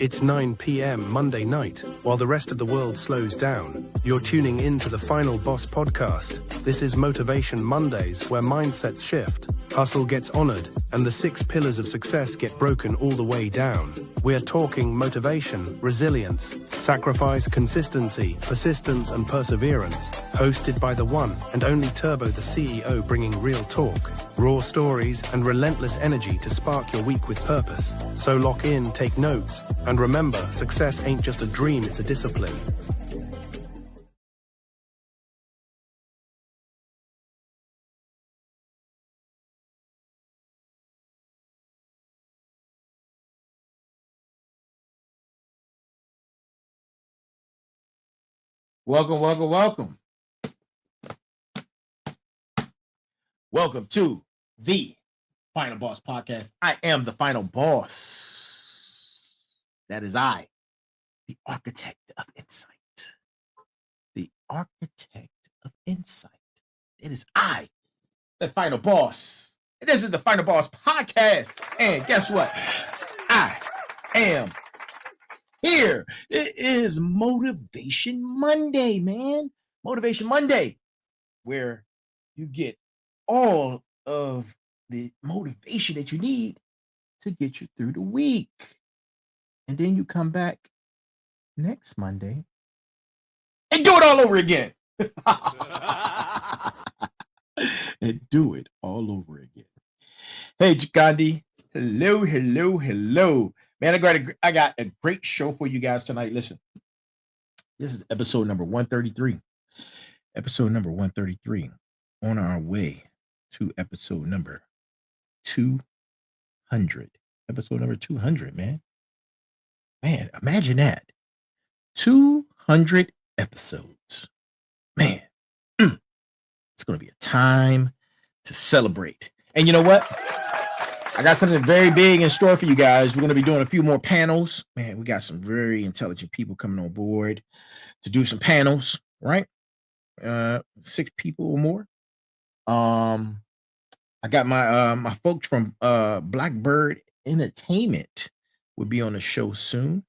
It's 9 p.m. Monday night. While the rest of the world slows down, you're tuning in to the Final Boss podcast. This is Motivation Mondays, where mindsets shift, hustle gets honored, and the 6 pillars of success get broken all the way down. We're talking motivation, resilience, sacrifice, consistency, persistence, and perseverance. Hosted by the one and only Turbotheceo, bringing real talk, raw stories, and relentless energy to spark your week with purpose. So lock in, take notes, and remember, success ain't just a dream, it's a discipline. Welcome. Welcome to the Final Boss podcast. I am the Final Boss. That is I, the architect of insight. The architect of insight. It is I, the Final Boss. And this is the Final Boss podcast. And guess what? I am here. It is Motivation Monday, man. Motivation Monday, where you get all of the motivation that you need to get you through the week. And then you come back next Monday and do it all over again. And do it all over again. Hey, Gandhi. Hello. Man, I got a great show for you guys tonight. Listen, this is episode number 133. Episode number 133. On our way to episode number 200. Episode number 200, man. Man, imagine that. 200 episodes. Man, it's going to be a time to celebrate. And you know what? I got something very big in store for you guys. We're going to be doing a few more panels. Man, we got some very intelligent people coming on board to do some panels, right? 6 people or more. I got my folks from Blackbird Entertainment will be on the show soon.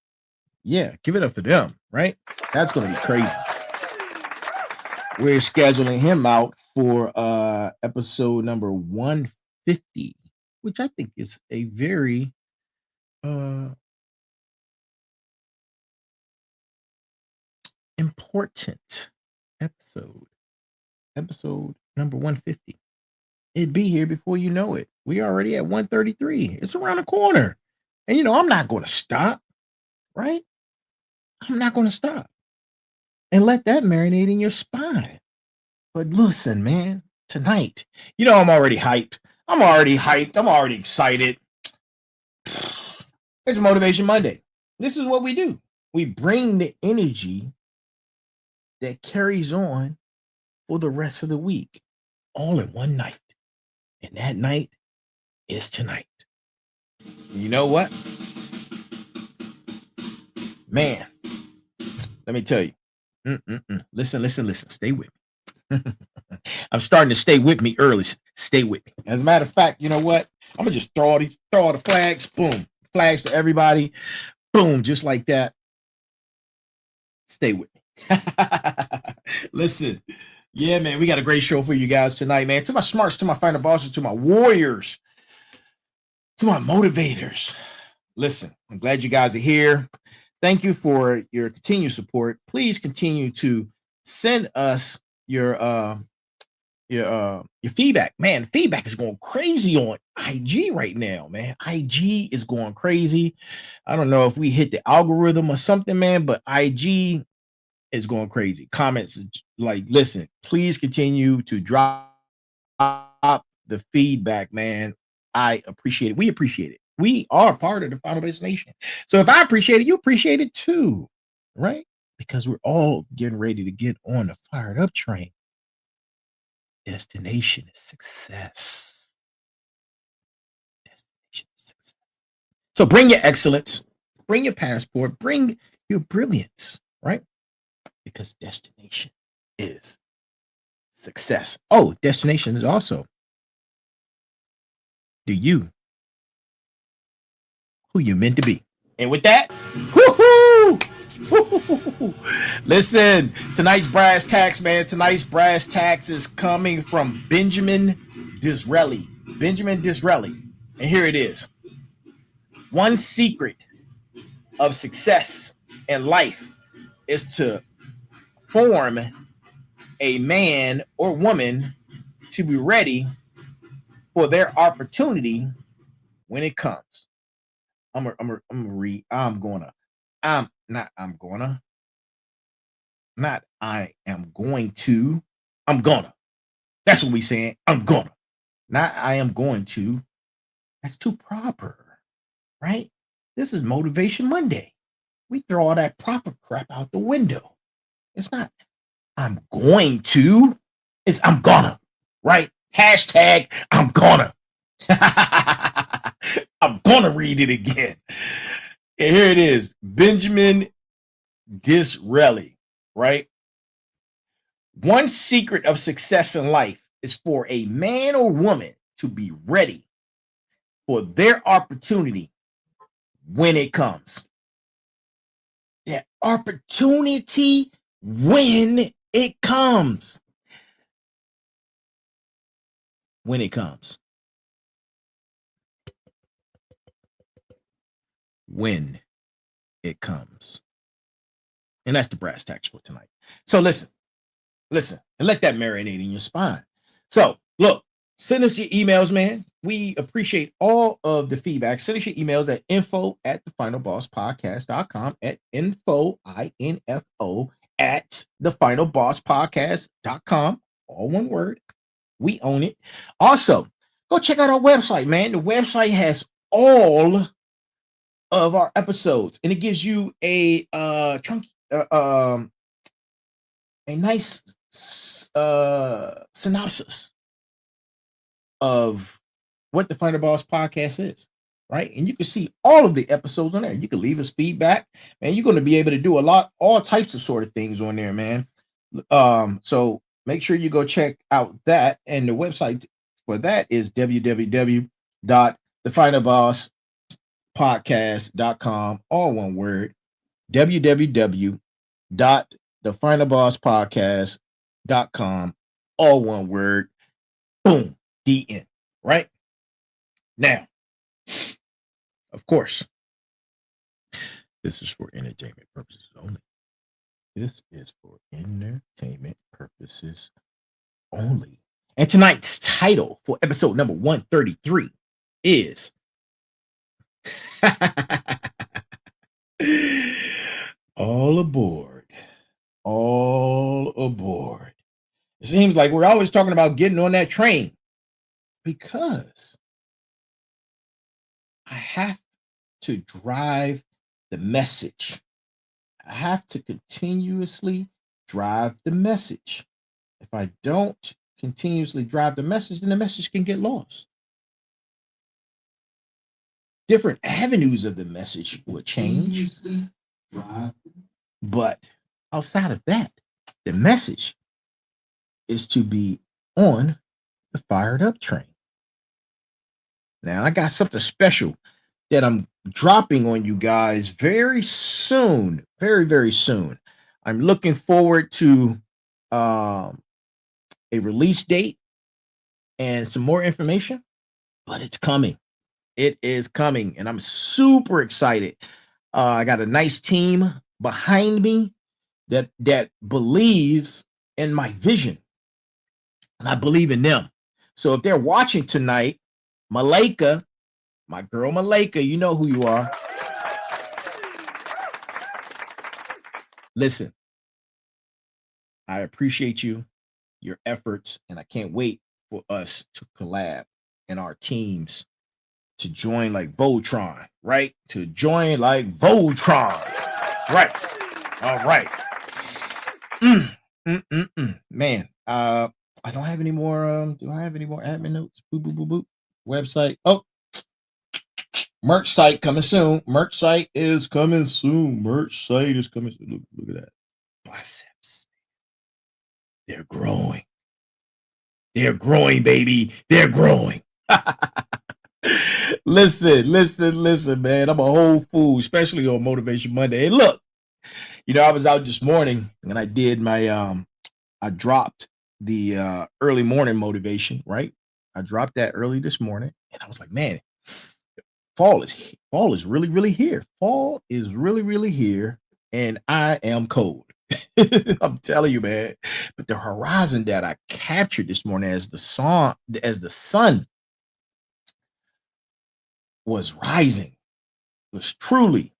Yeah, give it up for them, right? That's going to be crazy. We're scheduling him out for episode number 150. Which I think is a very important episode. Episode number 150. It'd be here before you know it. We already at 133. It's around the corner. And you know, I'm not going to stop, right? I'm not going to stop. And let that marinate in your spine. But listen, man, tonight, you know, I'm already hyped. I'm already excited. It's Motivation Monday. This is what we do. We bring the energy that carries on for the rest of the week, all in one night. And that night is tonight. You know what? Man, let me tell you. Listen. Stay with me. I'm starting to stay with me early. Stay with me. As a matter of fact, you know what? I'm gonna just throw all the flags. Boom, flags to everybody. Boom, just like that. Stay with me. Listen, yeah, man, we got a great show for you guys tonight, man. To my smarts, to my final bosses, to my warriors, to my motivators. Listen, I'm glad you guys are here. Thank you for your continued support. Please continue to send us your feedback. Man, feedback is going crazy on IG right now, man. IG is going crazy. I don't know if we hit the algorithm or something, man, but IG is going crazy. Comments like, listen, please continue to drop the feedback, man. I appreciate it. We appreciate it. We are part of the Final Base Nation. So if I appreciate it, you appreciate it too, right? Because we're all getting ready to get on the fired up train. Destination is success. Destination is success. So bring your excellence, bring your passport, bring your brilliance, right? Because destination is success. Oh, destination is also, do you who you meant to be? And with that, woohoo! Woo-hoo-hoo-hoo. Listen, tonight's brass tacks, man. Tonight's brass tacks is coming from Benjamin Disraeli. Benjamin Disraeli. And here it is. One secret of success in life is to form a man or woman to be ready for their opportunity when it comes. I'm gonna read. I'm gonna. That's what we saying. I'm gonna. Not I am going to. That's too proper, right? This is Motivation Monday. We throw all that proper crap out the window. It's not I'm going to. It's I'm gonna, right? Hashtag I'm gonna. I'm gonna read it again. And here it is. Benjamin Disraeli, right? One secret of success in life is for a man or woman to be ready for their opportunity when it comes. Their opportunity when it comes. When it comes. When it comes. And that's the brass tacks for tonight. So listen, and let that marinate in your spine. So look, send us your emails, man. We appreciate all of the feedback. Send us your emails at info@thefinalbosspodcast.com, at info, I-N-F-O, at thefinalbosspodcast.com. All one word. We own it. Also, go check out our website, man. The website has all of our episodes, and it gives you a nice synopsis of what the Final Boss podcast is, right? And you can see all of the episodes on there. You can leave us feedback, and you're going to be able to do all types of sort of things on there, man. So make sure you go check out that, and the website for that is www.thefinalbosspodcast.com, all one word, www.thefinalbosspodcast.com, all one word, boom, DN, right? Now, of course, this is for entertainment purposes only. This is for entertainment purposes only. And tonight's title for episode number 133 is All Aboard. All aboard. It seems like we're always talking about getting on that train because I have to drive the message. I have to continuously drive the message. If I don't continuously drive the message, then the message can get lost. Different avenues of the message will change. But outside of that, the message is to be on the fired up train. Now, I got something special that I'm dropping on you guys very soon, very, very soon. I'm looking forward to a release date and some more information, but it's coming. It is coming, and I'm super excited. I got a nice team behind me that believes in my vision, and I believe in them. So if they're watching tonight, Malika, my girl Malika, you know who you are. Listen, I appreciate you, your efforts, and I can't wait for us to collab and our teams to join like Voltron, right? To join like Voltron, right? All right. Man, I don't have any more. Do I have any more admin notes? Boop, boop, boop, boop. Website. Oh, merch site coming soon. Merch site is coming soon. Merch site is coming soon. Look at that. Biceps. They're growing. They're growing, baby. They're growing. Listen, man. I'm a whole fool, especially on Motivation Monday. And look, I was out this morning and I did my I dropped the early morning motivation, right? I dropped that early this morning and I was like, man, fall is really, really here. Fall is really, really here, and I am cold. I'm telling you, man. But the horizon that I captured this morning as the sun was rising was truly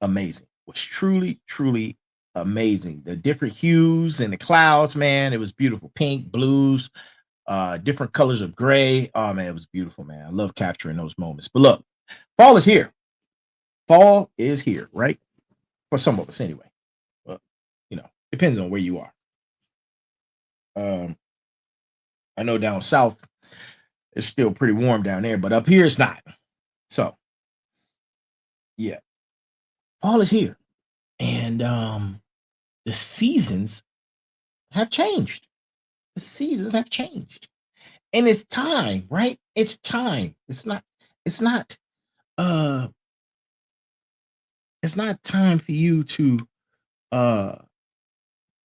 amazing. Was truly, truly amazing. The different hues and the clouds, man, it was beautiful. Pink, blues, different colors of gray. Oh man, it was beautiful, man. I love capturing those moments. But look, fall is here. Fall is here, right? For some of us anyway. Well, depends on where you are. I know down south it's still pretty warm down there, but up here it's not. So yeah, fall is here. And the seasons have changed. The seasons have changed. And it's time, right? It's time. Uh it's not time for you to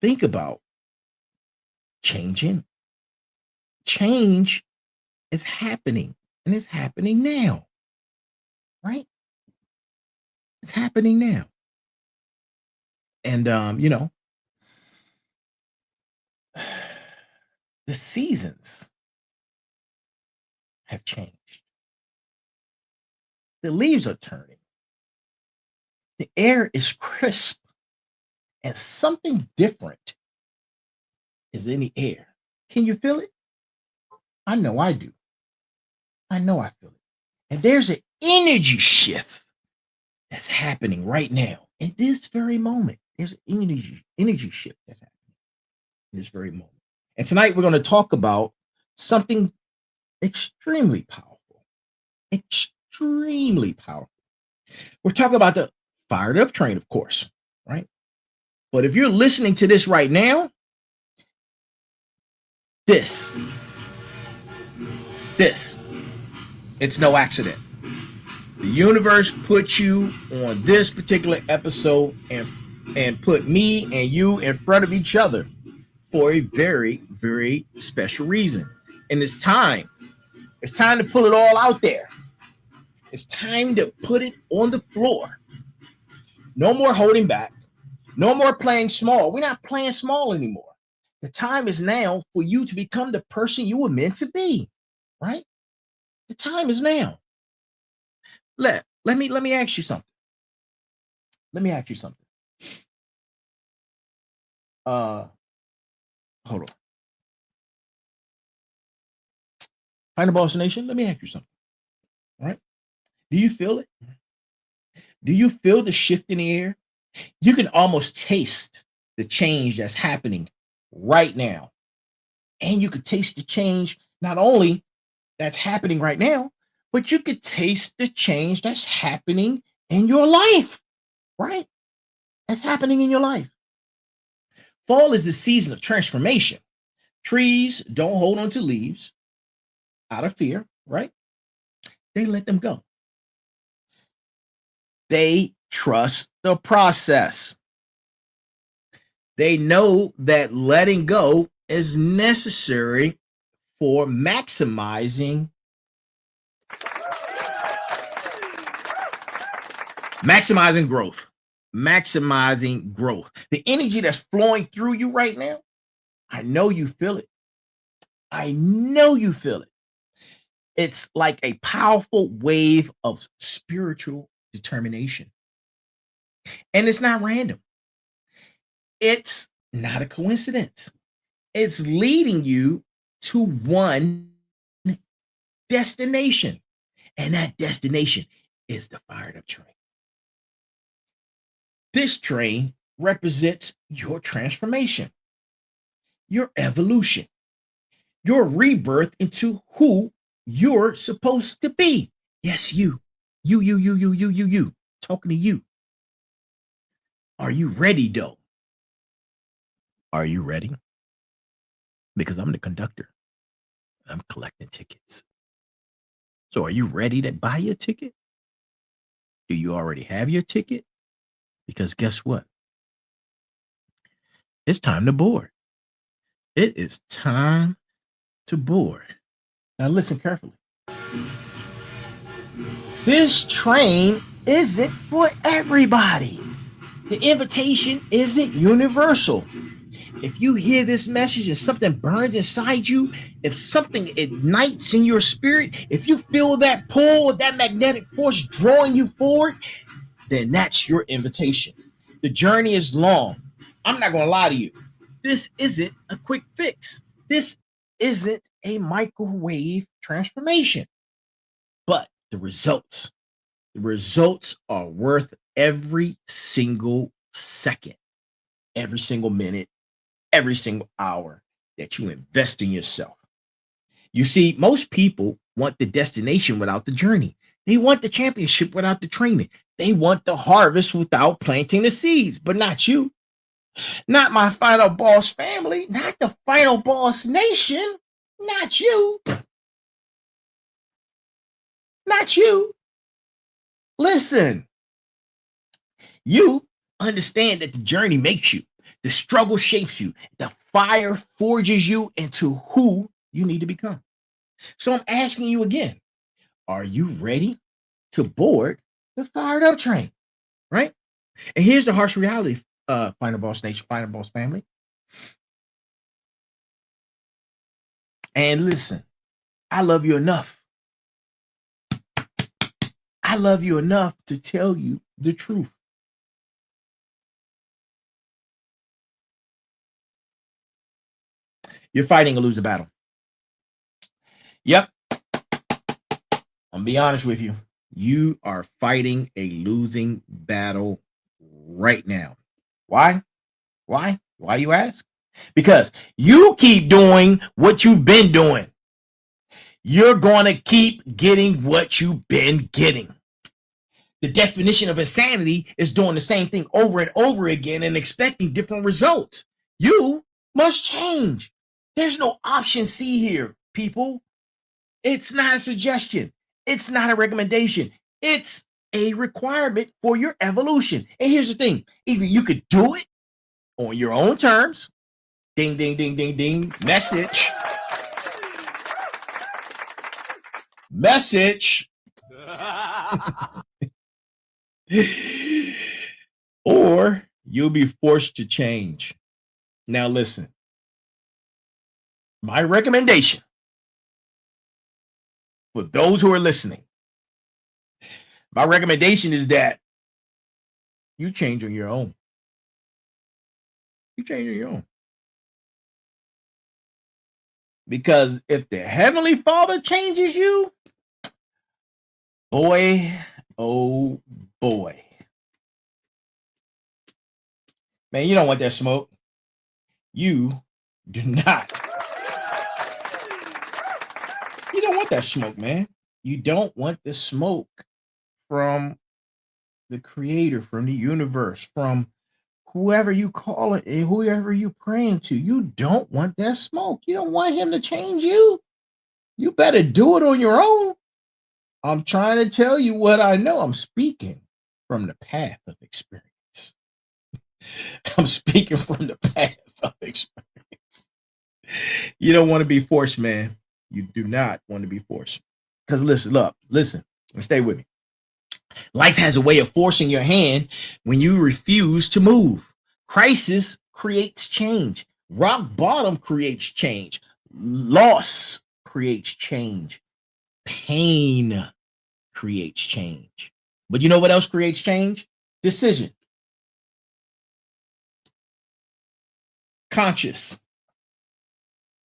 think about changing. Change is happening, and it's happening now, right? It's happening now. And the seasons have changed. The leaves are turning. The air is crisp, and something different is in the air. Can you feel it? I know I do. I know I feel it. And there's an energy shift that's happening right now in this very moment. There's an energy shift that's happening in this very moment. And tonight we're going to talk about something extremely powerful. Extremely powerful. We're talking about the fired up train, of course, right? But if you're listening to this right now, this, it's no accident. The universe put you on this particular episode and put me and you in front of each other for a very, very special reason. And it's time. It's time to pull it all out there. It's time to put it on the floor. No more holding back. No more playing small. We're not playing small anymore. The time is now for you to become the person you were meant to be, right? The time is now. Let me ask you something. Let me ask you something. Hold on. Final Boss Nation, let me ask you something. All right. Do you feel it? Do you feel the shift in the air? You can almost taste the change that's happening right now. And you could taste the change not only that's happening right now, but you could taste the change that's happening in your life, right? That's happening in your life. Fall is the season of transformation. Trees don't hold on to leaves out of fear, right? They let them go. They trust the process. They know that letting go is necessary for maximizing growth. Maximizing growth. The energy that's flowing through you right now, I know you feel it. I know you feel it. It's like a powerful wave of spiritual determination. And it's not random. It's not a coincidence. It's leading you to one destination. And that destination is the fired up train. This train represents your transformation, your evolution, your rebirth into who you're supposed to be. Yes, you. You. Talking to you. Are you ready, though? Are you ready? Because I'm the conductor. I'm collecting tickets. So are you ready to buy your ticket? Do you already have your ticket? Because guess what? It's time to board. It is time to board. Now listen carefully. This train isn't for everybody. The invitation isn't universal. If you hear this message and something burns inside you, if something ignites in your spirit, if you feel that pull, that magnetic force drawing you forward, then that's your invitation. The journey is long. I'm not going to lie to you. This isn't a quick fix. This isn't a microwave transformation. But the results are worth every single second, every single minute, every single hour that you invest in yourself. You see, most people want the destination without the journey. They want the championship without the training. They want the harvest without planting the seeds, but not you. Not my Final Boss family, not the Final Boss Nation, not you. Not you. Listen, you understand that the journey makes you, the struggle shapes you, the fire forges you into who you need to become. So I'm asking you again, are you ready to board the fired up train? Right? And here's the harsh reality, Final Boss Nation, Final Boss family. And listen, I love you enough. I love you enough to tell you the truth. You're fighting a losing battle. Yep. I'm be honest with you. You are fighting a losing battle right now. Why? Why, you ask? Because you keep doing what you've been doing. You're going to keep getting what you've been getting. The definition of insanity is doing the same thing over and over again and expecting different results. You must change. There's no option C here, people. It's not a suggestion. It's not a recommendation. It's a requirement for your evolution. And here's the thing. Either you could do it on your own terms. Ding, ding, ding, ding, ding. Message. Or you'll be forced to change. Now listen, my recommendation for those who are listening, my recommendation is that you change on your own. You change on your own. Because if the Heavenly Father changes you, boy, oh boy. Man, you don't want that smoke. You do not. You don't want that smoke, man. You don't want the smoke from the creator, from the universe, from whoever you call it and whoever you praying to. You don't want that smoke. You don't want him to change you. You better do it on your own. I'm trying to tell you what I know. I'm speaking from the path of experience. I'm speaking from the path of experience. You don't want to be forced, man. You do not want to be forced. Because listen, and stay with me. Life has a way of forcing your hand when you refuse to move. Crisis creates change. Rock bottom creates change. Loss creates change. Pain creates change. But you know what else creates change? Decision. Conscious.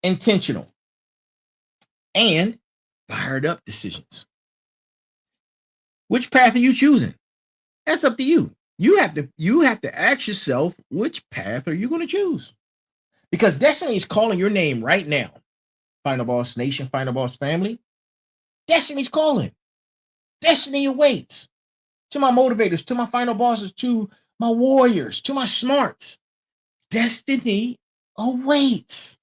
Intentional. And fired up decisions. Which path are you choosing? That's up to you. You have to ask yourself, which path are you going to choose? Because destiny is calling your name right now. Final Boss Nation, Final Boss family. Destiny's calling. Destiny awaits. To my motivators, to my final bosses, to my warriors, to my smarts. Destiny awaits.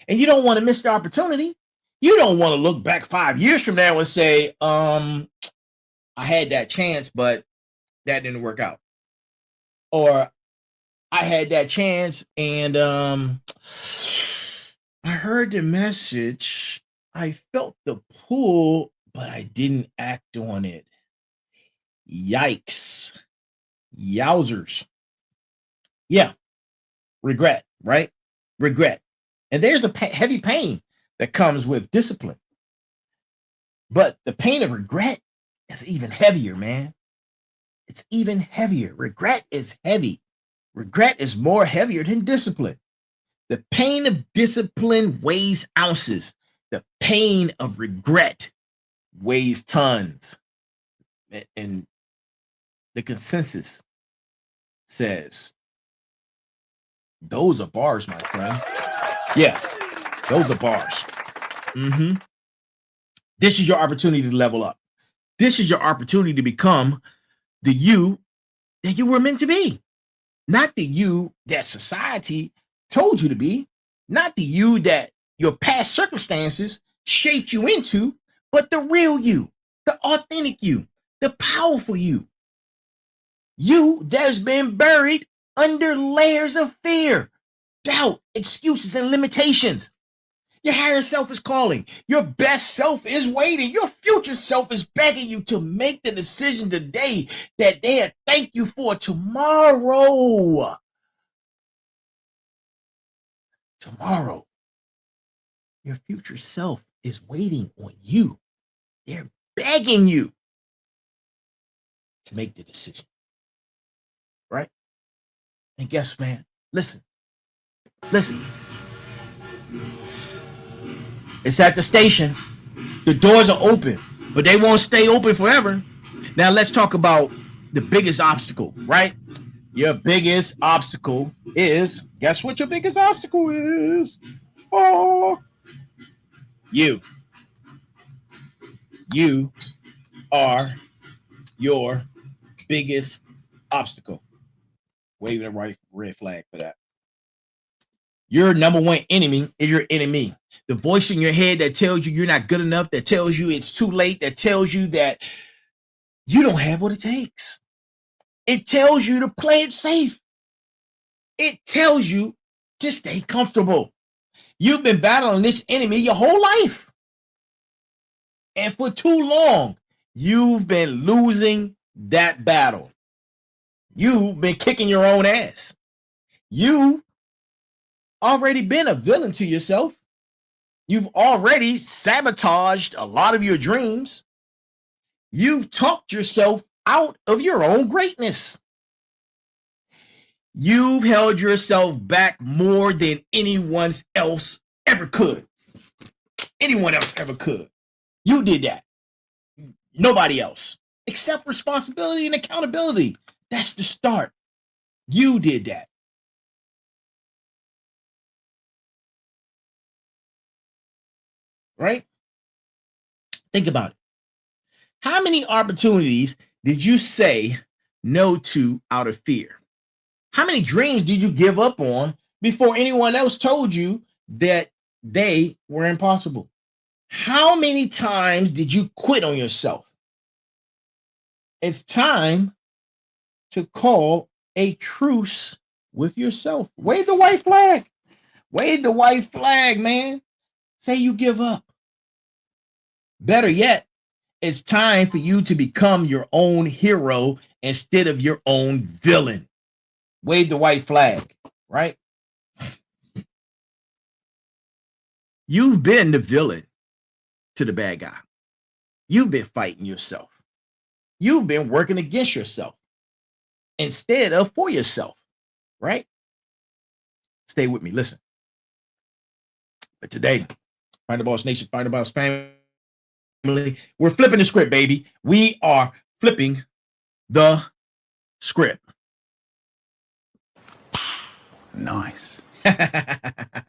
And you don't want to miss the opportunity. You don't want to look back 5 years from now and say, I had that chance, but that didn't work out. Or I had that chance and I heard the message. I felt the pull, but I didn't act on it. Yikes. Yowzers. Yeah. Regret, right? Regret. And there's a heavy pain that comes with discipline. But the pain of regret is even heavier, man. It's even heavier. Regret is heavy. Regret is more heavier than discipline. The pain of discipline weighs ounces. The pain of regret weighs tons. And the consensus says, those are bars, my friend. Yeah, those are bars. This is your opportunity to level up. This is your opportunity to become the you that you were meant to be. Not the you that society told you to be. Not the you that your past circumstances shaped you into, but the real you, the authentic you, the powerful you. You that's been buried under layers of fear, doubt, excuses, and limitations. Your higher self is calling. Your best self is waiting. Your future self is begging you to make the decision today that they'll thank you for tomorrow. Tomorrow. Your future self is waiting on you. They're begging you to make the decision. Right? And guess, man, listen. It's at the station. The doors are open, but they won't stay open forever. Now let's talk about the biggest obstacle, right? Your biggest obstacle is, guess what your biggest obstacle is? Oh, you. You are your biggest obstacle. Waving a red flag for that. Your number one enemy is your enemy. The voice in your head that tells you you're not good enough, that tells you it's too late, that tells you that you don't have what it takes. It tells you to play it safe. It tells you to stay comfortable. You've been battling this enemy your whole life. And for too long, you've been losing that battle. You've been kicking your own ass. You've already been a villain to yourself. You've already sabotaged a lot of your dreams. You've talked yourself out of your own greatness. You've held yourself back more than anyone else ever could. Anyone else ever could. You did that. Nobody else. Accept responsibility and accountability. That's the start. You did that. Right? Think about it. How many opportunities did you say no to out of fear? How many dreams did you give up on before anyone else told you that they were impossible? How many times did you quit on yourself? It's time to call a truce with yourself. Wave the white flag. Wave the white flag, man. Say you give up. Better yet, it's time for you to become your own hero instead of your own villain. Wave the white flag, right? You've been the villain to the bad guy. You've been fighting yourself. You've been working against yourself instead of for yourself, right? Stay with me. Listen. But today, Find the Boss Nation, Find the Boss family, we're flipping the script, baby. We are flipping the script. Nice. That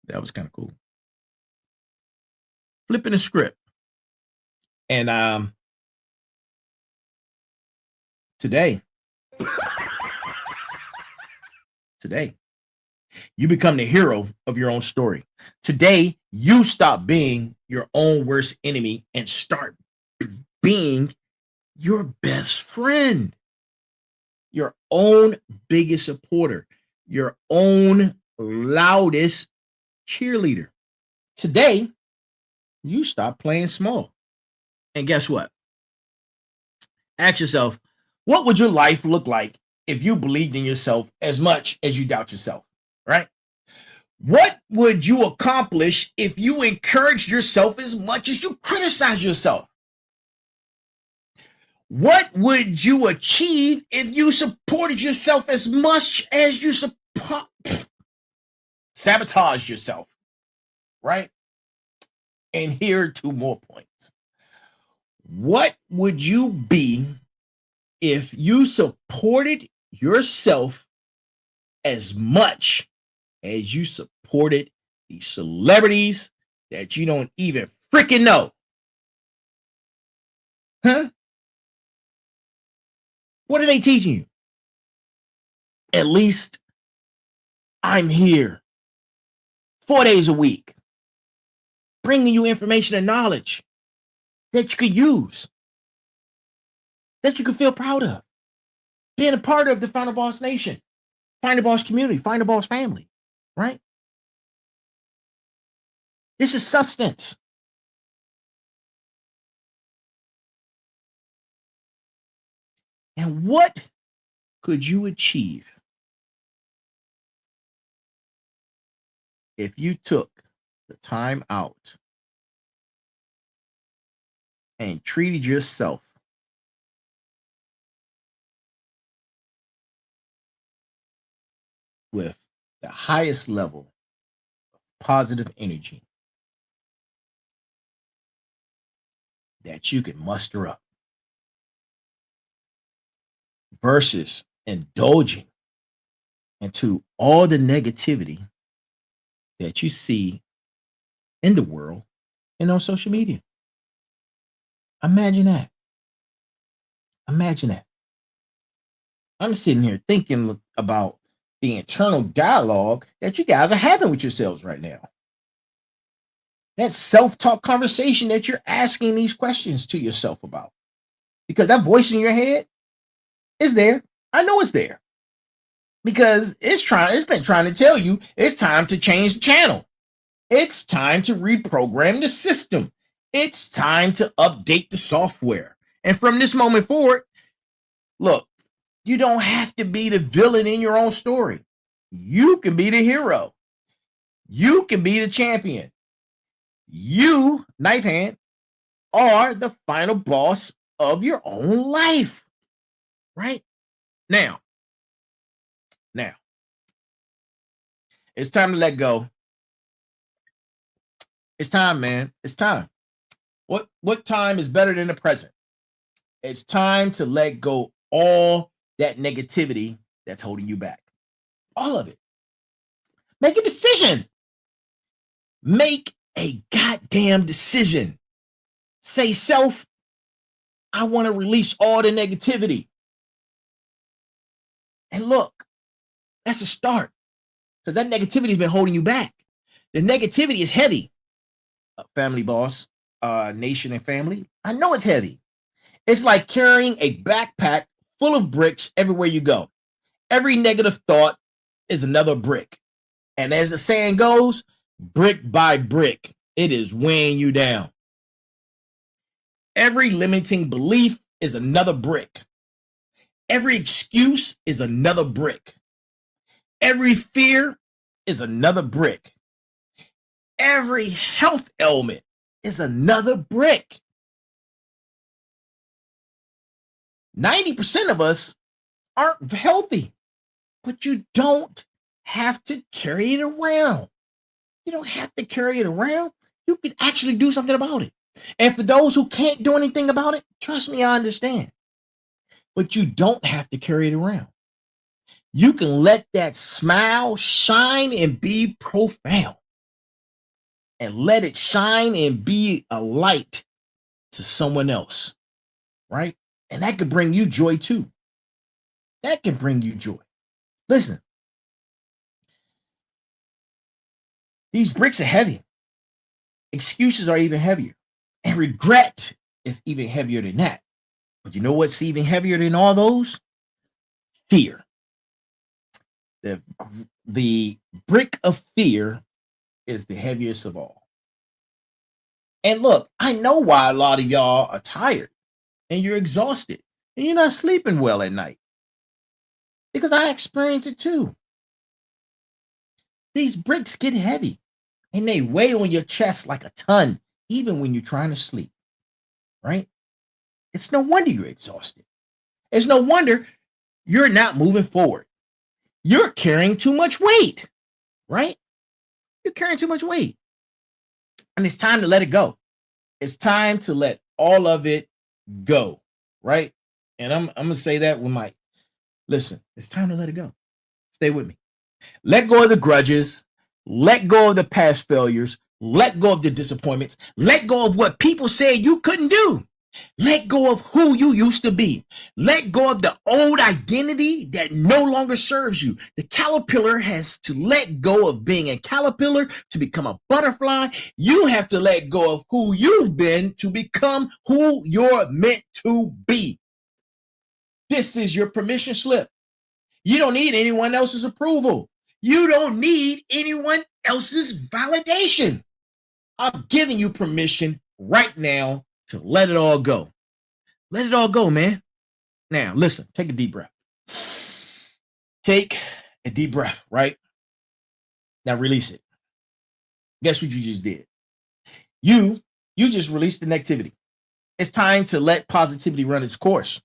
was kind of cool. Flipping the script. And today, you become the hero of your own story. Today, you stop being your own worst enemy and start being your best friend, your own biggest supporter, your own loudest cheerleader. Today, you stop playing small. And guess what? Ask yourself, what would your life look like if you believed in yourself as much as you doubt yourself, right? What would you accomplish if you encouraged yourself as much as you criticize yourself? What would you achieve if you supported yourself as much as you sabotage yourself, right? And here are 2 more points. What would you be if you supported yourself as much as you supported these celebrities that you don't even freaking know? Huh? What are they teaching you? At least I'm here 4 days a week, bringing you information and knowledge that you could use, that you can feel proud of, being a part of the Final Boss Nation, Final Boss community, Final Boss family, right? This is substance. And what could you achieve if you took the time out and treated yourself with the highest level of positive energy that you can muster up versus indulging into all the negativity that you see in the world and on social media? Imagine that. Imagine that. I'm sitting here thinking about the internal dialogue that you guys are having with yourselves right now. That self-talk conversation that you're asking these questions to yourself about. Because that voice in your head is there. I know it's there. Because it's been trying to tell you it's time to change the channel. It's time to reprogram the system. It's time to update the software. And from this moment forward, look, you don't have to be the villain in your own story. You can be the hero. You can be the champion. You, knife hand, are the final boss of your own life. Right? Now, it's time to let go. It's time, man. It's time. What time is better than the present? It's time to let go all that negativity that's holding you back. All of it. Make a decision. Make a goddamn decision. Say, self, I want to release all the negativity. And look, that's a start. Because that negativity has been holding you back. The negativity is heavy. Family boss, nation and family. I know it's heavy. It's like carrying a backpack full of bricks everywhere you go. Every negative thought is another brick. And as the saying goes, brick by brick, it is weighing you down. Every limiting belief is another brick. Every excuse is another brick. Every fear is another brick. Every health ailment is another brick. 90% of us aren't healthy, but you don't have to carry it around. You don't have to carry it around. You can actually do something about it. And for those who can't do anything about it, trust me, I understand. But you don't have to carry it around. You can let that smile shine and be profound. And let it shine and be a light to someone else, right? And that could bring you joy too. That can bring you joy. Listen, these bricks are heavy. Excuses are even heavier. And regret is even heavier than that. But you know what's even heavier than all those? Fear. The brick of fear is the heaviest of all. And look, I know why a lot of y'all are tired and you're exhausted and you're not sleeping well at night. Because I experience it too. These bricks get heavy and they weigh on your chest like a ton, even when you're trying to sleep, right? It's no wonder you're exhausted. It's no wonder you're not moving forward. You're carrying too much weight, right? You're carrying too much weight. And it's time to let it go. It's time to let all of it go, right? And I'm going to say that with my, listen, it's time to let it go. Stay with me. Let go of the grudges. Let go of the past failures. Let go of the disappointments. Let go of what people said you couldn't do. Let go of who you used to be. Let go of the old identity that no longer serves you. The caterpillar has to let go of being a caterpillar to become a butterfly. You have to let go of who you've been to become who you're meant to be. This is your permission slip. You don't need anyone else's approval. You don't need anyone else's validation. I'm giving you permission right now to let it all go. Let it all go, man. Now, listen, take a deep breath. Take a deep breath, right? Now release it. Guess what you just did? You just released the negativity. It's time to let positivity run its course.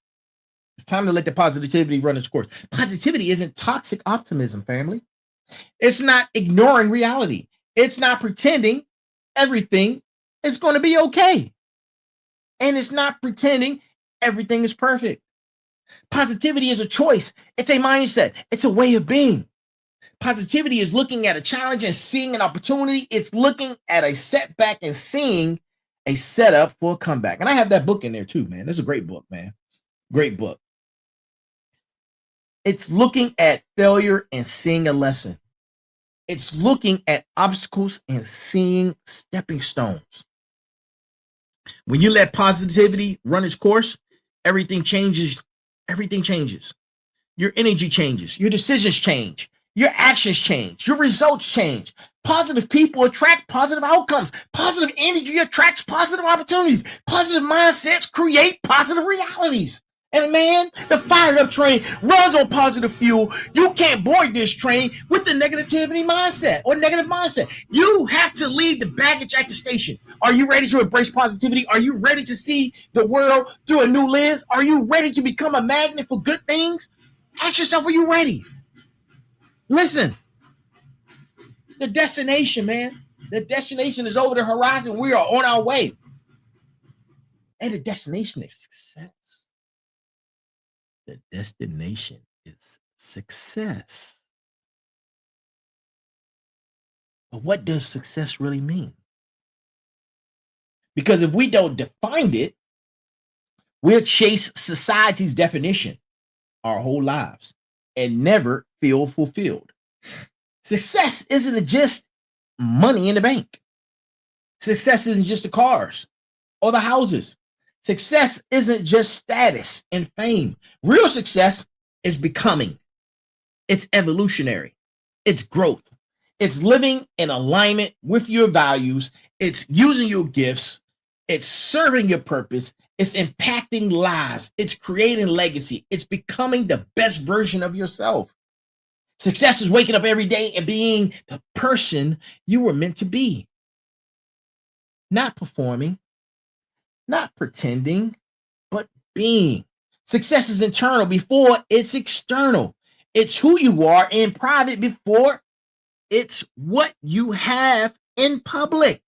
It's time to let the positivity run its course. Positivity isn't toxic optimism, family. It's not ignoring reality. It's not pretending everything is going to be okay. And it's not pretending everything is perfect. Positivity is a choice. It's a mindset. It's a way of being. Positivity is looking at a challenge and seeing an opportunity. It's looking at a setback and seeing a setup for a comeback. And I have that book in there too, man. It's a great book, man. Great book. It's looking at failure and seeing a lesson. It's looking at obstacles and seeing stepping stones. When you let positivity run its course, everything changes. Everything changes. Your energy changes. Your decisions change. Your actions change. Your results change. Positive people attract positive outcomes. Positive energy attracts positive opportunities. Positive mindsets create positive realities. And man, the fired up train runs on positive fuel. You can't board this train with the negativity mindset or negative mindset. You have to leave the baggage at the station. Are you ready to embrace positivity? Are you ready to see the world through a new lens? Are you ready to become a magnet for good things? Ask yourself, are you ready? Listen, the destination, man. The destination is over the horizon. We are on our way. And the destination is success. The destination is success. But what does success really mean? Because if we don't define it, we'll chase society's definition our whole lives and never feel fulfilled. Success isn't just money in the bank. Success isn't just the cars or the houses. Success isn't just status and fame. Real success is becoming. It's evolutionary. It's growth. It's living in alignment with your values. It's using your gifts. It's serving your purpose. It's impacting lives. It's creating legacy. It's becoming the best version of yourself. Success is waking up every day and being the person you were meant to be. Not performing, not pretending, but being. Success is internal before it's external. It's who you are in private before it's what you have in public.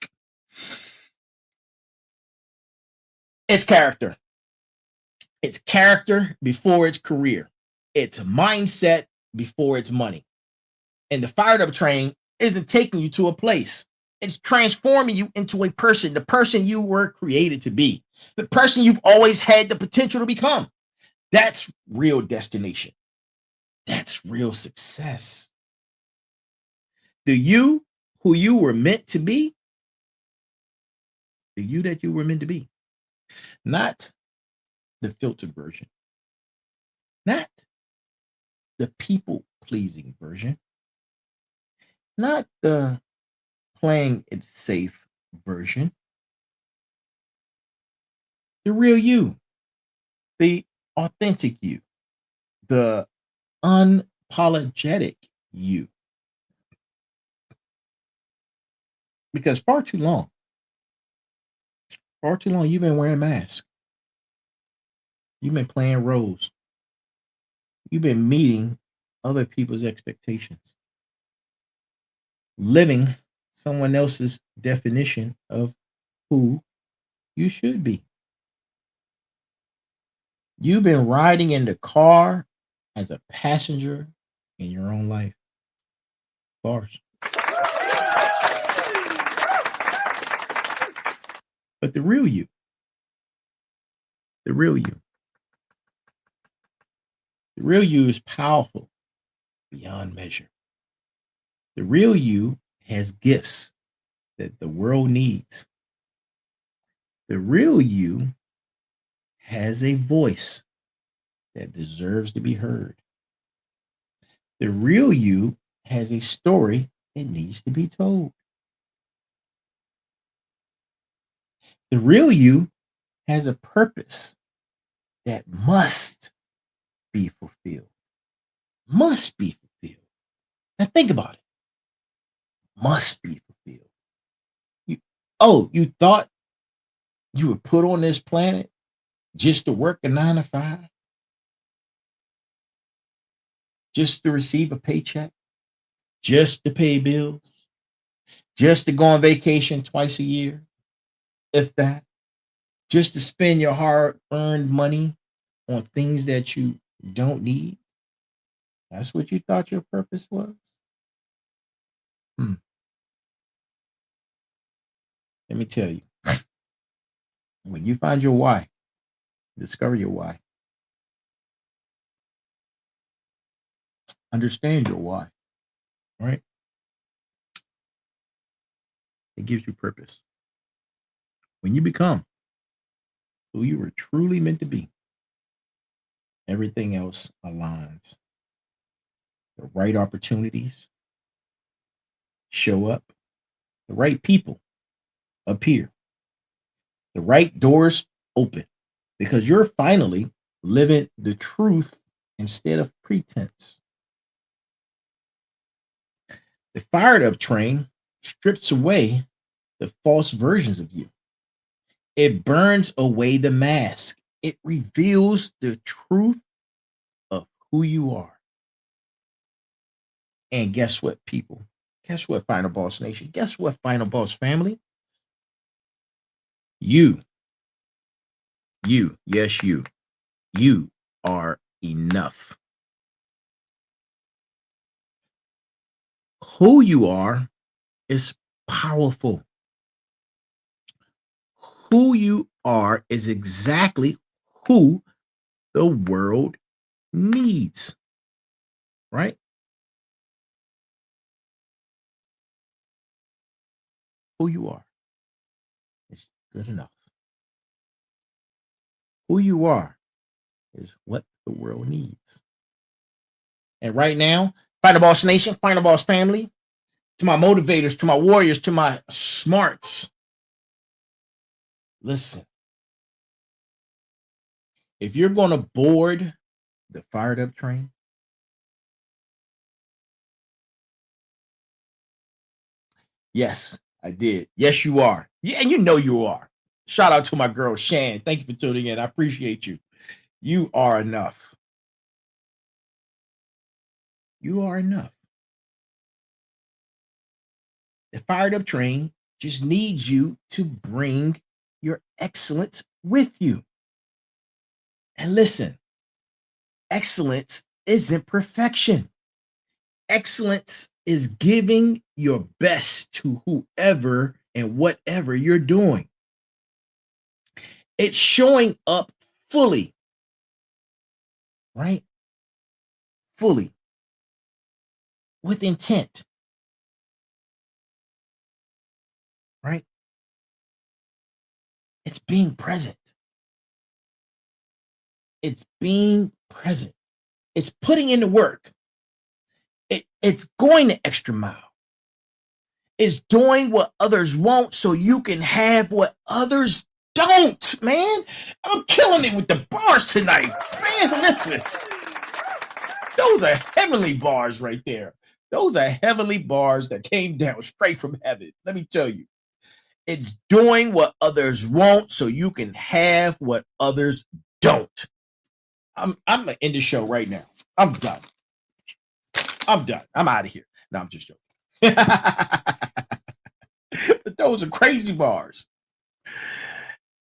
It's character. It's character before it's career. It's mindset before it's money. And the fired up train isn't taking you to a place. It's transforming you into a person, the person you were created to be, the person you've always had the potential to become. That's real destination. That's real success. The you who you were meant to be the you that you were meant to be, not the filtered version, not the people pleasing version, not the playing it safe version, the real you, the authentic you, the unapologetic you. Because far too long, you've been wearing masks. You've been playing roles. You've been meeting other people's expectations, living someone else's definition of who you should be. You've been riding in the car as a passenger in your own life. Bars. But the real you, the real you, the real you is powerful beyond measure. The real you has gifts that the world needs. The real you has a voice that deserves to be heard. The real you has a story that needs to be told. The real you has a purpose that must be fulfilled. Must be fulfilled. Now think about it. Must be fulfilled. You thought you were put on this planet just to work a 9 to 5? Just to receive a paycheck? Just to pay bills? Just to go on vacation twice a year? If that? Just to spend your hard-earned money on things that you don't need? That's what you thought your purpose was? Let me tell you. When you find your why, discover your why. Understand your why. Right? It gives you purpose. When you become who you were truly meant to be, everything else aligns. The right opportunities show up, the right people appear, the right doors open, because you're finally living the truth instead of pretense. The fired up train strips away the false versions of you. It burns away the mask. It reveals the truth of who you are. And guess what, people? Guess what, Final Boss Nation? Guess what, Final Boss family? You, yes, you are enough. Who you are is powerful. Who you are is exactly who the world needs, right? Who you are is good enough. Who you are is what the world needs. And right now, Final Boss Nation, Final Boss family, to my motivators, to my warriors, to my smarts, listen. If you're going to board the fired up train, yes, I did. Yes, you are. Yeah, and you know you are. Shout out to my girl, Shan. Thank you for tuning in. I appreciate you. You are enough. You are enough. The fired up train just needs you to bring your excellence with you. And listen, excellence isn't perfection. Excellence is giving your best to whoever and whatever you're doing. It's showing up fully, right? Fully, with intent, right? It's being present. It's being present. It's putting in the work. It's going the extra mile. It's doing what others won't so you can have what others don't, man. I'm killing it with the bars tonight. Man, listen. Those are heavenly bars right there. Those are heavenly bars that came down straight from heaven. Let me tell you. It's doing what others won't so you can have what others don't. I'm going to end the show right now. I'm done. I'm out of here. No, I'm just joking. But those are crazy bars.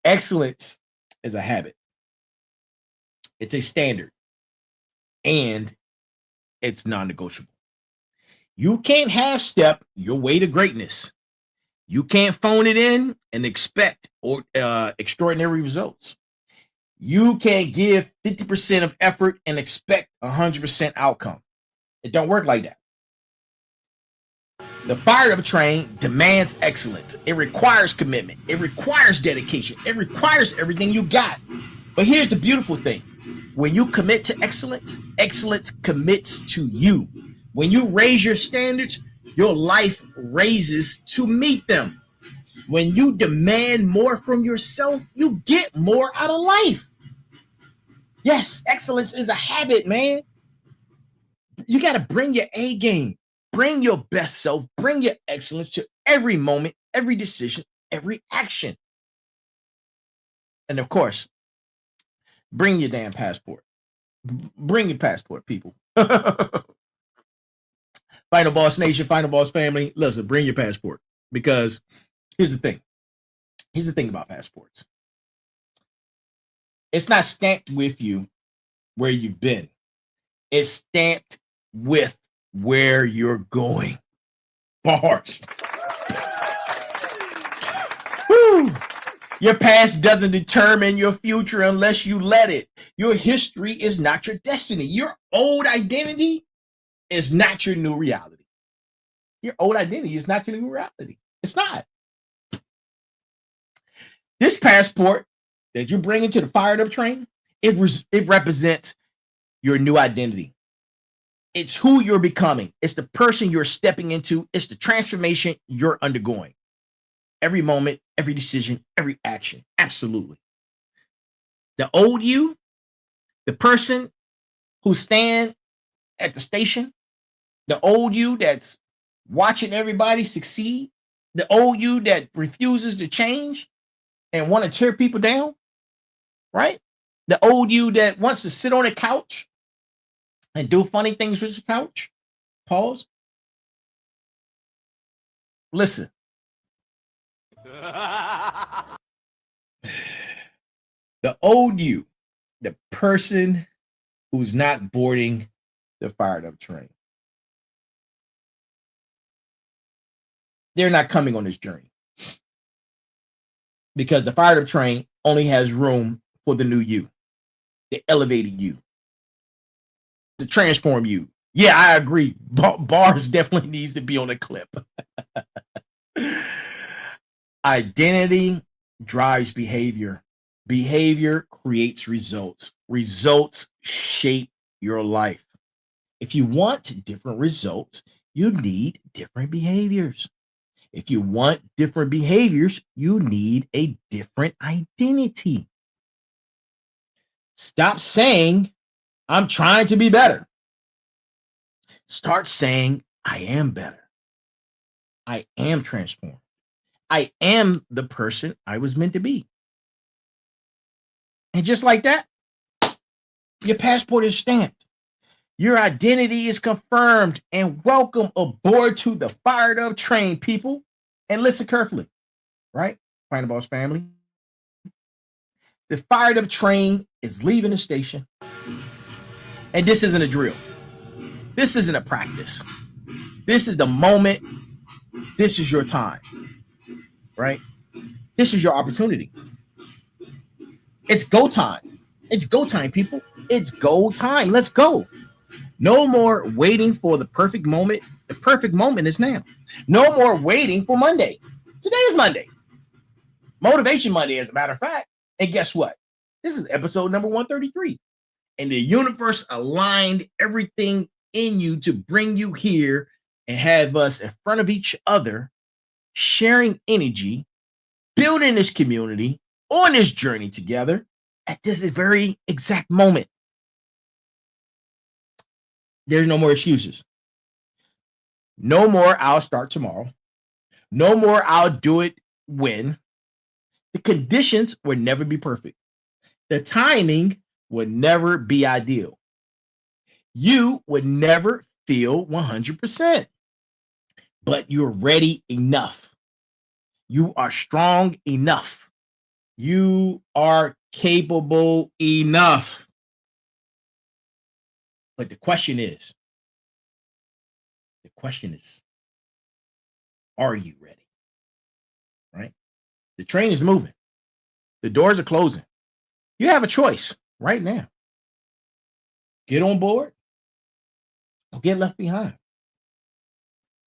Excellence is a habit. It's a standard. And it's non-negotiable. You can't half-step your way to greatness. You can't phone it in and expect extraordinary results. You can't give 50% of effort and expect 100% outcome. It don't work like that. The fired up train demands excellence. It requires commitment. It requires dedication. It requires everything you got. But here's the beautiful thing. When you commit to excellence, excellence commits to you. When you raise your standards, your life raises to meet them. When you demand more from yourself, you get more out of life. Yes, excellence is a habit, man. You got to bring your A game. Bring your best self. Bring your excellence to every moment, every decision, every action. And of course, bring your damn passport. Bring your passport, people. Final Boss Nation, Final Boss family, listen, bring your passport. Because here's the thing. Here's the thing about passports. It's not stamped with you where you've been. It's stamped with where you're going. Bars. Woo. Your past doesn't determine your future unless you let it. Your history is not your destiny. Your old identity is not your new reality. Your old identity is not your new reality. It's not. This passport that you're bringing to the fired up train, it represents your new identity. It's who you're becoming. It's the person you're stepping into. It's the transformation you're undergoing. Every moment, every decision, every action. Absolutely. The old you, the person who stands at the station, the old you that's watching everybody succeed, the old you that refuses to change and want to tear people down, right? The old you that wants to sit on a couch and do funny things with the couch. Pause. Listen. The old you, the person who's not boarding the fired up train. They're not coming on this journey because the fired up train only has room for the new you, the elevated you, the transform you. Yeah, I agree. Bars definitely needs to be on a clip. Identity drives behavior. Behavior creates results. Results shape your life. If you want different results, you need different behaviors. If you want different behaviors, you need a different identity. Stop saying, I'm trying to be better. Start saying, I am better. I am transformed. I am the person I was meant to be. And just like that, your passport is stamped. Your identity is confirmed, and welcome aboard to the fired up train, people. And listen carefully, right? Final Boss family. The fired up train is leaving the station. And this isn't a drill. This isn't a practice. This is the moment. This is your time, right? This is your opportunity. It's go time. It's go time, people. It's go time. Let's go. No more waiting for the perfect moment. The perfect moment is now. No more waiting for Monday. Today is Monday. Motivation Monday, as a matter of fact. And guess what? This is episode number 133. And the universe aligned everything in you to bring you here and have us in front of each other, sharing energy, building this community on this journey together at this very exact moment. There's no more excuses. No more, I'll start tomorrow. No more, I'll do it when. The conditions will never be perfect. The timing would never be ideal. You would never feel 100%, but you're ready enough. You are strong enough. You are capable enough. But the question is, are you ready? Right? The train is moving. The doors are closing. You have a choice right now. Get on board or get left behind.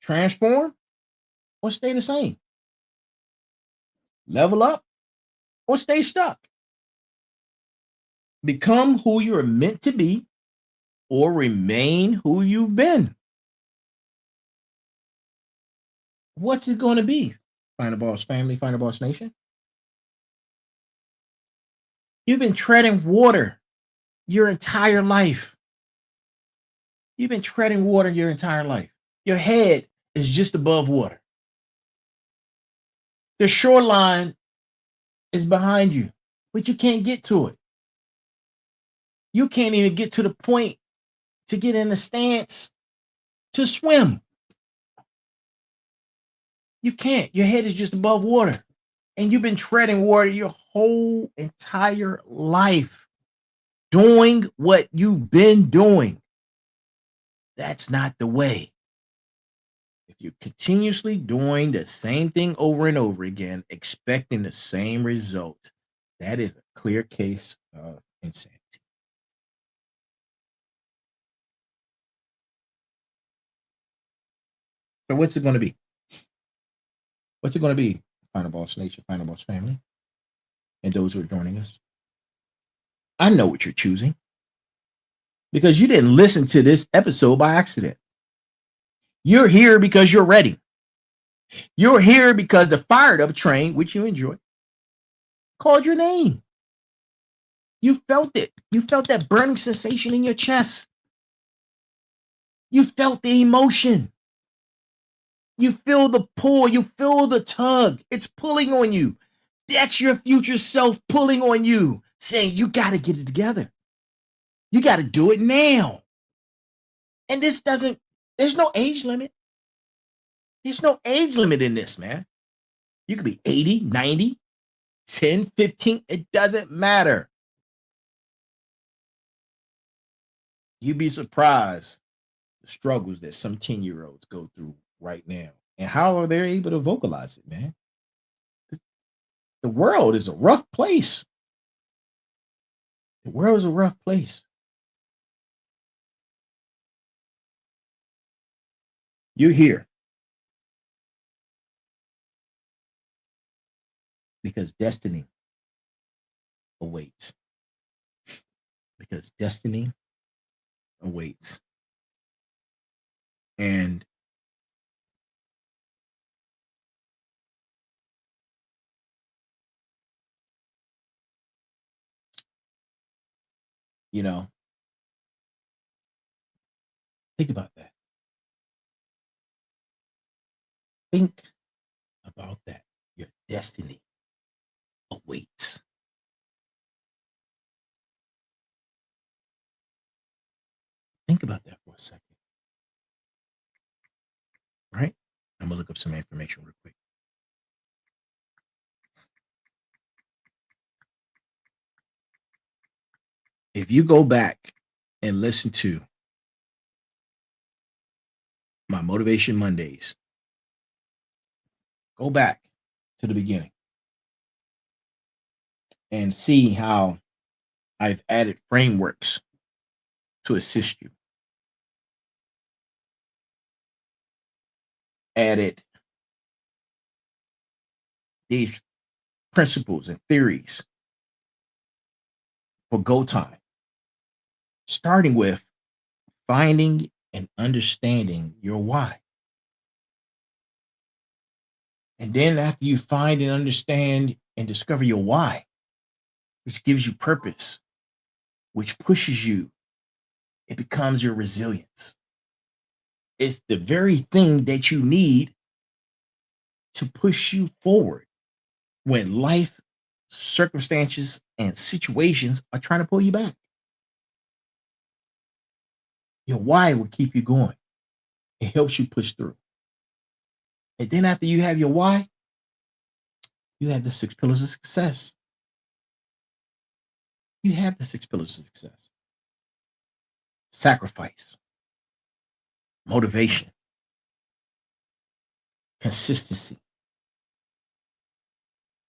Transform or stay the same. Level up or stay stuck. Become who you're meant to be or remain who you've been. What's it going to be? Final Boss family, Final Boss nation. You've been treading water your entire life. You've been treading water your entire life. Your head is just above water. The shoreline is behind you, but you can't get to it. You can't even get to the point to get in a stance to swim. You can't. Your head is just above water. And you've been treading water your whole entire life, doing what you've been doing. That's not the way. If you're continuously doing the same thing over and over again, expecting the same result, that is a clear case of insanity. So what's it going to be? What's it going to be, Final Boss Nation, Final Boss family, and those who are joining us? I know what you're choosing because you didn't listen to this episode by accident. You're here because you're ready. You're here because the fired up train, which you enjoy, called your name. You felt it. You felt that burning sensation in your chest. You felt the emotion. You feel the pull. You feel the tug. It's pulling on you. That's your future self pulling on you, saying you got to get it together. You got to do it now. And there's no age limit. There's no age limit in this, man. You could be 80, 90, 10, 15. It doesn't matter. You'd be surprised the struggles that some 10-year-olds go through right now and how are they able to vocalize it, man. The world is a rough place. The world is a rough place. You're here because destiny awaits. Because destiny awaits. And you know, think about that. Think about that. Your destiny awaits. Think about that for a second. Right? I'm going to look up some information real quick. If you go back and listen to my Motivation Mondays, go back to the beginning and see how I've added frameworks to assist you. Added these principles and theories for go time, starting with finding and understanding your why. And then after you find and understand and discover your why, which gives you purpose, which pushes you, it becomes your resilience. It's the very thing that you need to push you forward when life circumstances and situations are trying to pull you back. Your why will keep you going. It helps you push through. And then after you have your why, you have the 6 pillars of success. You have the 6 pillars of success. Sacrifice, motivation, consistency,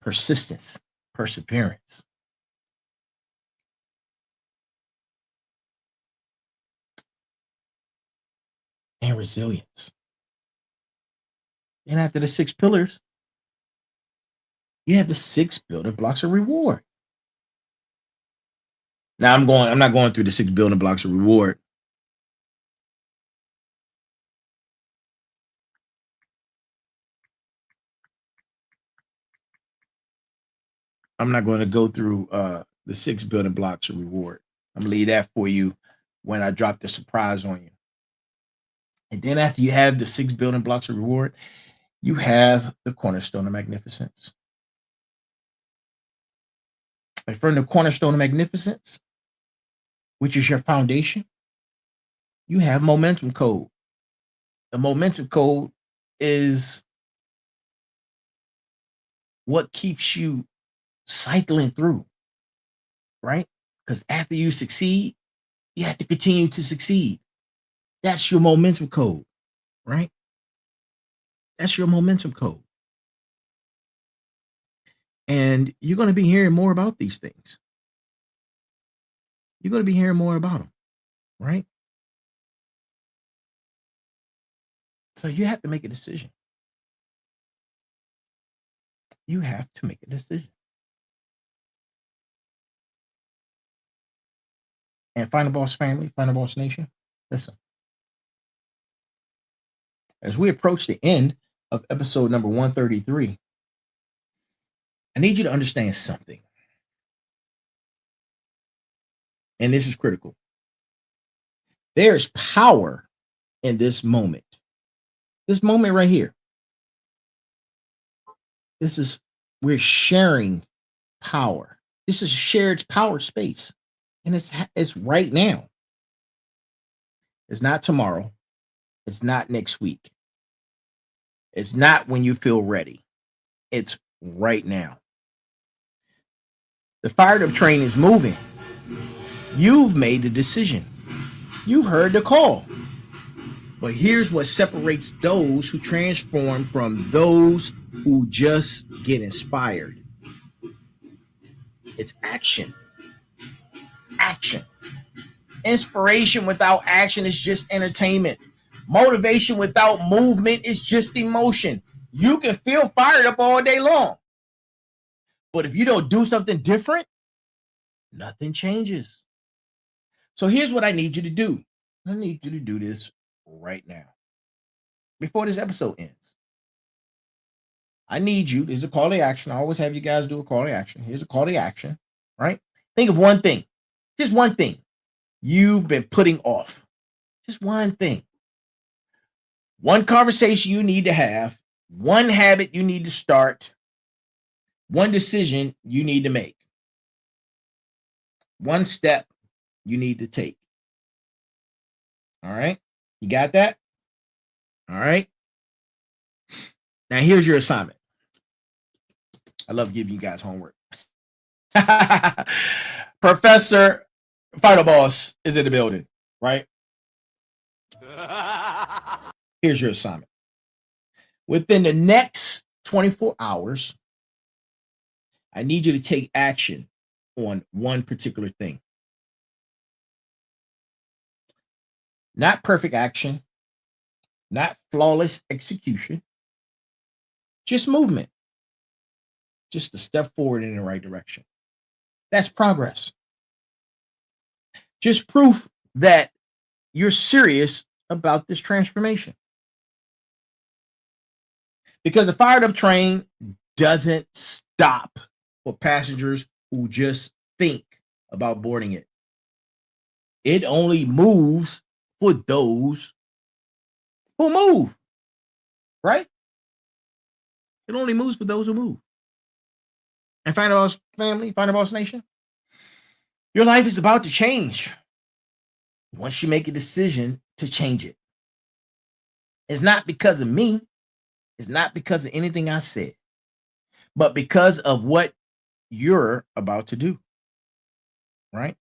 persistence, perseverance. And resilience. And after the 6 pillars, you have the 6 building blocks of reward. Now I'm not going through the 6 building blocks of reward. I'm not going to go through the 6 building blocks of reward. I'm gonna leave that for you when I drop the surprise on you. And then after you have the 6 building blocks of reward, you have the cornerstone of magnificence. And from the cornerstone of magnificence, which is your foundation, you have momentum code. The momentum code is what keeps you cycling through, right? Because after you succeed, you have to continue to succeed. That's your momentum code, right? That's your momentum code. And you're going to be hearing more about these things. You're going to be hearing more about them, right? So you have to make a decision. You have to make a decision. And Final Boss family, Final Boss Nation, listen. As we approach the end of episode number 133, I need you to understand something. And this is critical. There is power in this moment. This moment right here. We're sharing power. This is shared power space. And it's right now. It's not tomorrow. It's not next week. It's not when you feel ready. It's right now. The fired up train is moving. You've made the decision. You've heard the call. But here's what separates those who transform from those who just get inspired. It's action. Action. Inspiration without action is just entertainment. Motivation without movement is just emotion. You can feel fired up all day long. But if you don't do something different, nothing changes. So here's what I need you to do. I need you to do this right now. Before this episode ends. I need you. There's a call to action. I always have you guys do a call to action. Here's a call to action, right? Think of one thing. Just one thing you've been putting off. Just one thing. One conversation you need to have. One habit you need to start. One decision you need to make. One step you need to take. All right? You got that? All right? Now, here's your assignment. I love giving you guys homework. Professor Final Boss is in the building, right? Here's your assignment. Within the next 24 hours, I need you to take action on one particular thing. Not perfect action, not flawless execution, just movement. just a step forward in the right direction. That's progress. Just proof that you're serious about this transformation. Because the fired up train doesn't stop for passengers who just think about boarding it. It only moves for those who move, right? It only moves for those who move. And Final Boss family, Final Boss Nation, your life is about to change once you make a decision to change it. It's not because of me. It's not because of anything I said, but because of what you're about to do, right?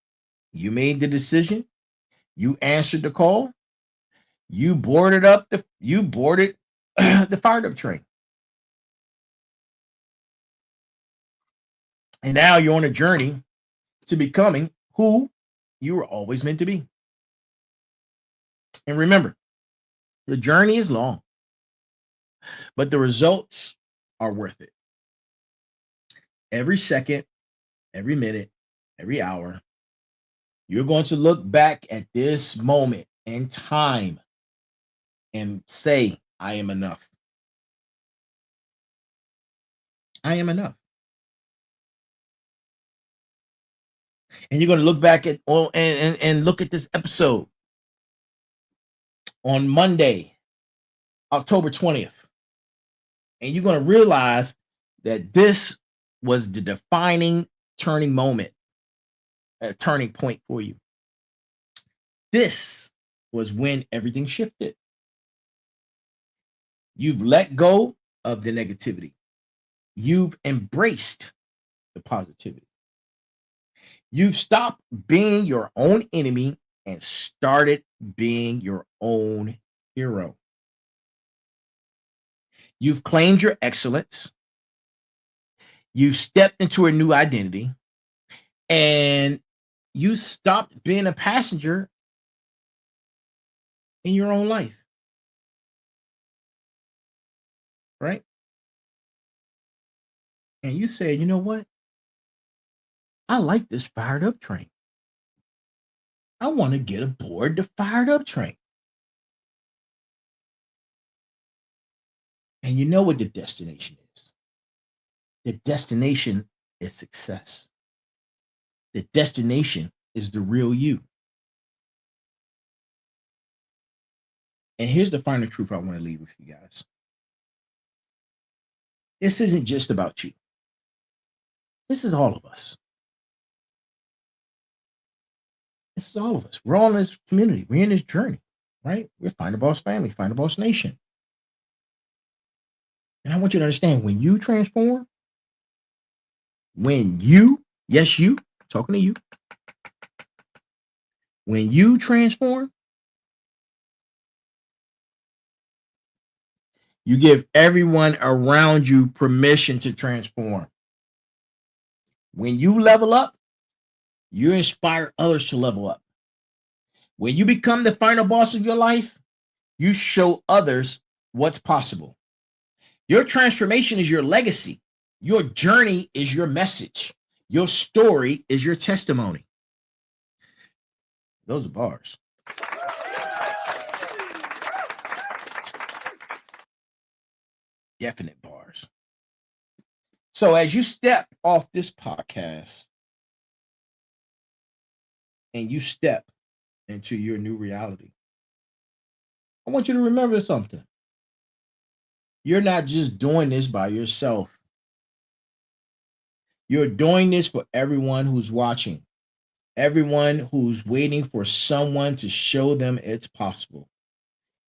You made the decision. You answered the call. You boarded the fired up train. And now you're on a journey to becoming who you were always meant to be. And remember, the journey is long, but the results are worth it. Every second, every minute, every hour, you're going to look back at this moment in time and say, I am enough. I am enough. And you're going to look back at and look at this episode on Monday, October 20th. And you're going to realize that this was the defining turning moment, a turning point for you. This was when everything shifted. You've let go of the negativity. You've embraced the positivity. You've stopped being your own enemy and started being your own hero. You've claimed your excellence. You've stepped into a new identity, and you stopped being a passenger in your own life. Right? And you said, you know what? I like this fired up train. I want to get aboard the fired up train. And you know what the destination is. The destination is success. The destination is the real you. And here's the final truth I want to leave with you guys. This isn't just about you. This is all of us. This is all of us. We're all in this community. We're in this journey, right? We're Find a Boss family, Find a Boss Nation. And I want you to understand, when you transform, yes, you, talking to you, when you transform, you give everyone around you permission to transform. When you level up, you inspire others to level up. When you become the final boss of your life, you show others what's possible. Your transformation is your legacy. Your journey is your message. Your story is your testimony. Those are bars. Definite bars. So as you step off this podcast and you step into your new reality, I want you to remember something. You're not just doing this by yourself. You're doing this for everyone who's watching, everyone who's waiting for someone to show them it's possible,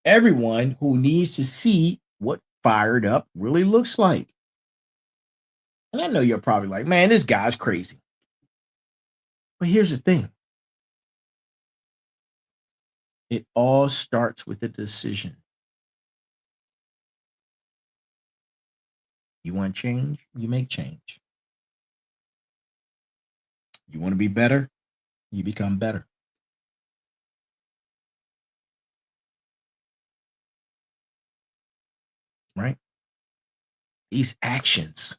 everyone who needs to see what fired up really looks like. And I know you're probably like, man, this guy's crazy. But here's the thing. It all starts with a decision. You want change? You make change. You want to be better? You become better. Right? These actions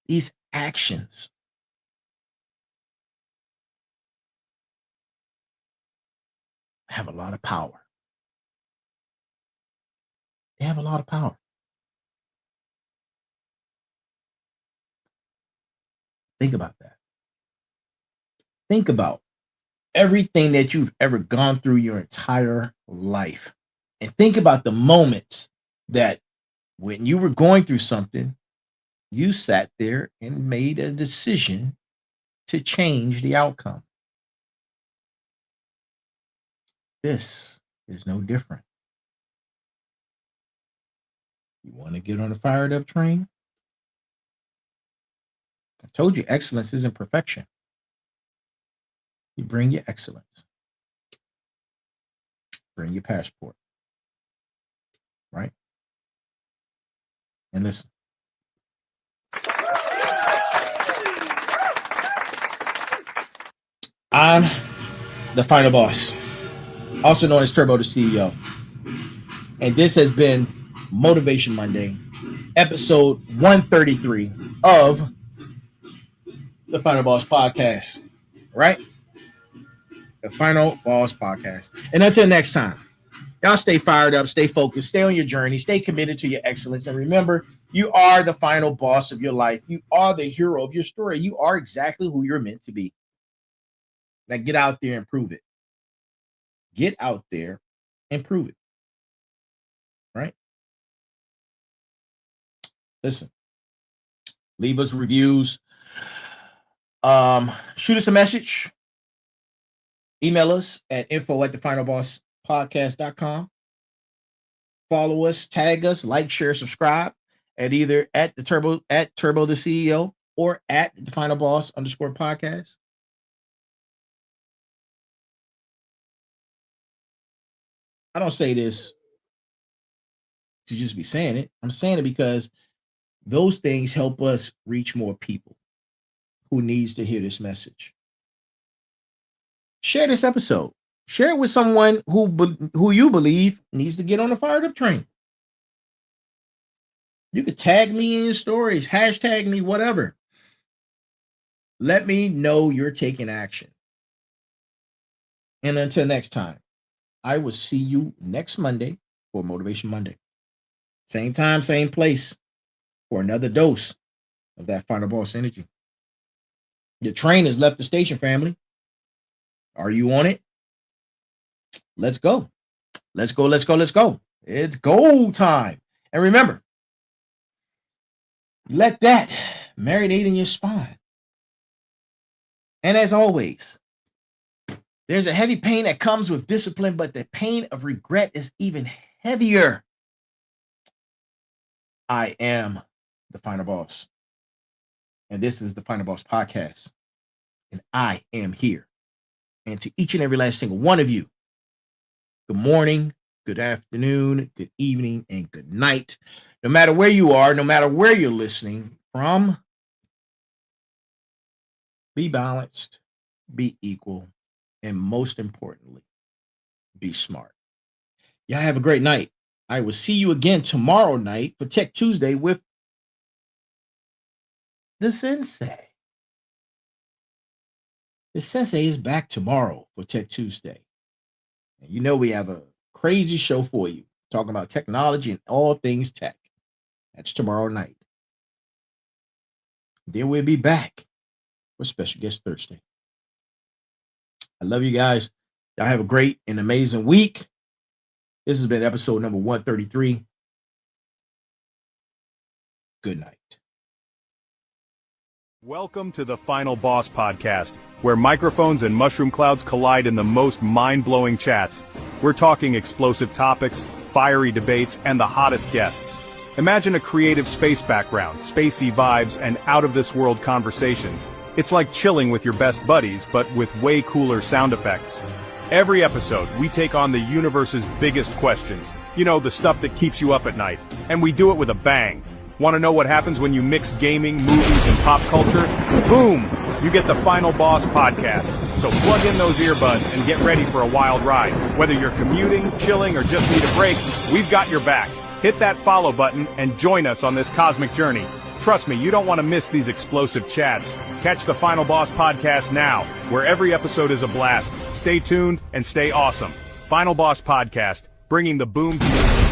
These actions have a lot of power. They have a lot of power. Think about that. Think about everything that you've ever gone through your entire life. And think about the moments that when you were going through something, you sat there and made a decision to change the outcome. This is no different. You want to get on a fired up train? I told you excellence isn't perfection. You bring your excellence. Bring your passport. Right? And listen. I'm the final boss, also known as Turbodillard. And this has been Motivation Monday, episode 133 of the Final Boss Podcast. Right? The Final Boss Podcast. And until next time, y'all stay fired up, stay focused, stay on your journey, stay committed to your excellence. And remember, you are the final boss of your life. You are the hero of your story. You are exactly who you're meant to be. Now get out there and prove it. Get out there and prove it. Right? Listen. Leave us reviews. Shoot us a message. Email us at info@thefinalbosspodcast.com. Follow us, tag us, like, share, subscribe at either at Turbotheceo or at TheFinalBoss_podcast. I don't say this to just be saying it. I'm saying it because those things help us reach more people who needs to hear this message. Share this episode. Share it with someone who you believe needs to get on the fired up train. You could tag me in your stories, hashtag me, whatever. Let me know you're taking action. And until next time, I will see you next Monday for Motivation Monday. Same time, same place for another dose of that Final Boss energy. The train has left the station, family. Are you on it? Let's go. Let's go, let's go, let's go. It's go time. And remember, let that marinate in your spine. And as always, there's a heavy pain that comes with discipline, but the pain of regret is even heavier. I am the Final Boss. And this is the Final Boss Podcast. And I am here. And to each and every last single one of you, good morning, good afternoon, good evening, and good night. No matter where you are, no matter where you're listening from, be balanced, be equal, and most importantly, be smart. Y'all have a great night. I will see you again tomorrow night for Tech Tuesday with the Sensei. The Sensei is back tomorrow for Tech Tuesday. And you know we have a crazy show for you, talking about technology and all things tech. That's tomorrow night. Then we'll be back for Special Guest Thursday. I love you guys. Y'all have a great and amazing week. This has been episode number 133. Good night. Welcome to the Final Boss Podcast, where microphones and mushroom clouds collide in the most mind-blowing chats. We're talking explosive topics, fiery debates, and the hottest guests. Imagine a creative space background, spacey vibes, and out-of-this-world conversations. It's like chilling with your best buddies, but with way cooler sound effects. Every episode, we take on the universe's biggest questions. You know, the stuff that keeps you up at night. And we do it with a bang. Want to know what happens when you mix gaming, movies, and pop culture? Boom! You get the Final Boss Podcast. So plug in those earbuds and get ready for a wild ride. Whether you're commuting, chilling, or just need a break, we've got your back. Hit that follow button and join us on this cosmic journey. Trust me, you don't want to miss these explosive chats. Catch the Final Boss podcast now, where every episode is a blast. Stay tuned and stay awesome. Final Boss Podcast, bringing the boom to you.